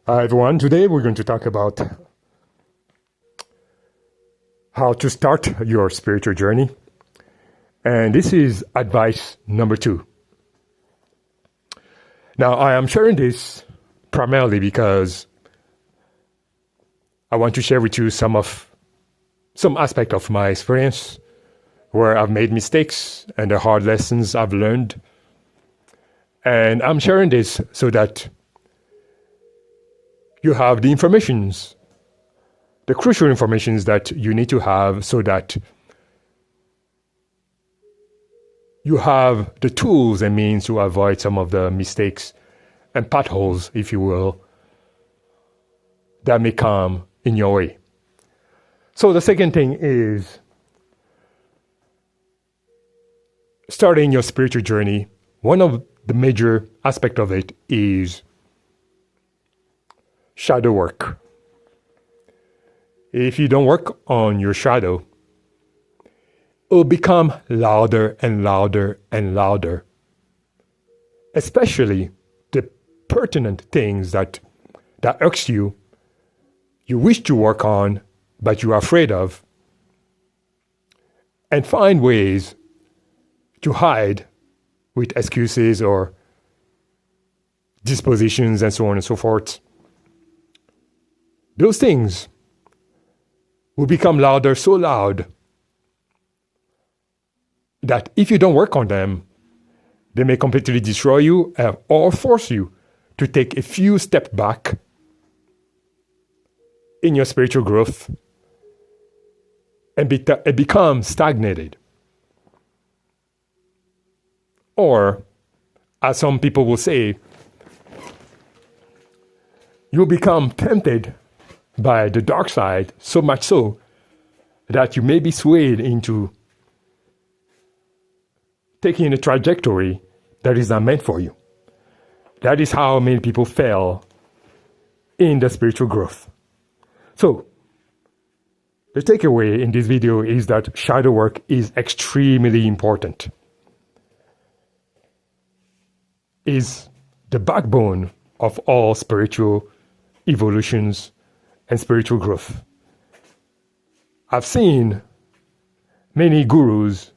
Hi everyone, today we're going to talk about how to start your spiritual journey. And this is advice number 2. Now, I am sharing this primarily because I want to share with you some aspect of my experience where I've made mistakes and the hard lessons I've learned. And I'm sharing this so that you have the informations, the crucial informations that you need to have so that you have the tools and means to avoid some of the mistakes and potholes, if you will, that may come in your way. So the second thing is starting your spiritual journey. One of the major aspects of it is shadow work. If you don't work on your shadow, it will become louder and louder and louder. Especially the pertinent things that irks you, you wish to work on, but you are afraid of. And find ways to hide with excuses or dispositions and so on and so forth. Those things will become louder, so loud that if you don't work on them, they may completely destroy you or force you to take a few steps back in your spiritual growth and become stagnated. Or, as some people will say, you'll become tempted by the dark side, so much so that you may be swayed into taking a trajectory that is not meant for you. That is how many people fail in the spiritual growth. So, the takeaway in this video is that shadow work is extremely important. Is the backbone of all spiritual evolutions and spiritual growth. I've seen many gurus,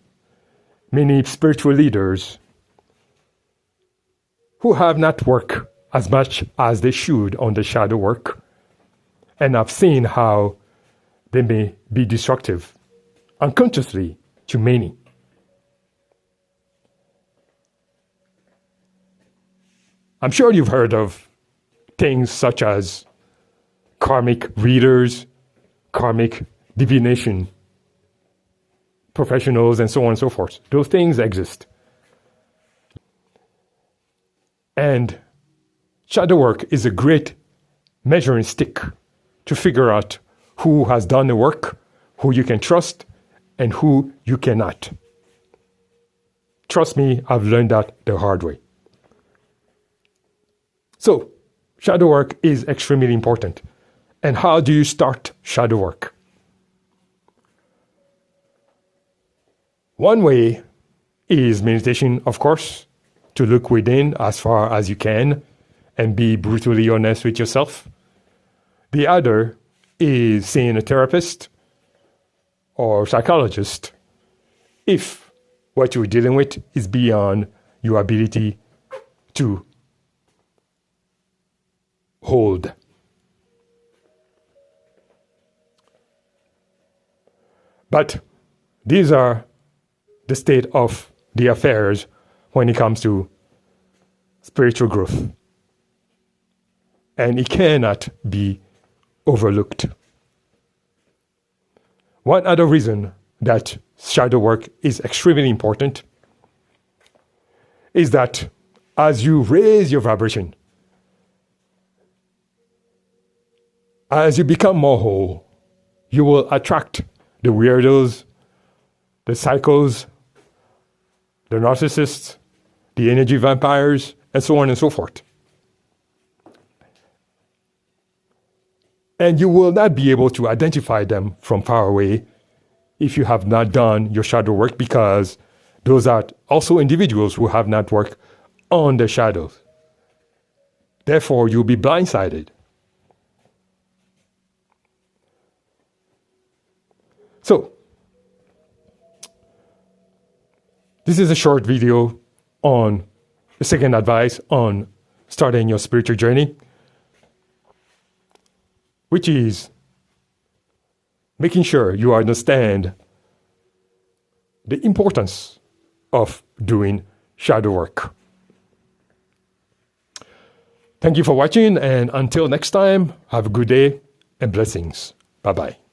many spiritual leaders who have not worked as much as they should on the shadow work, and I've seen how they may be destructive unconsciously to many. I'm sure you've heard of things such as karmic readers, karmic divination professionals, and so on and so forth. Those things exist. And shadow work is a great measuring stick to figure out who has done the work, who you can trust, and who you cannot. Trust me, I've learned that the hard way. So, shadow work is extremely important. And how do you start shadow work? One way is meditation, of course, to look within as far as you can and be brutally honest with yourself. The other is seeing a therapist or psychologist if what you're dealing with is beyond your ability to hold. But these are the state of the affairs when it comes to spiritual growth. And it cannot be overlooked. One other reason that shadow work is extremely important is that as you raise your vibration, as you become more whole, you will attract the weirdos, the psychos, the narcissists, the energy vampires, and so on and so forth. And you will not be able to identify them from far away if you have not done your shadow work, because those are also individuals who have not worked on the shadows. Therefore, you'll be blindsided So, this is a short video on the second advice on starting your spiritual journey, which is making sure you understand the importance of doing shadow work. Thank you for watching, and until next time, have a good day and blessings. Bye-bye.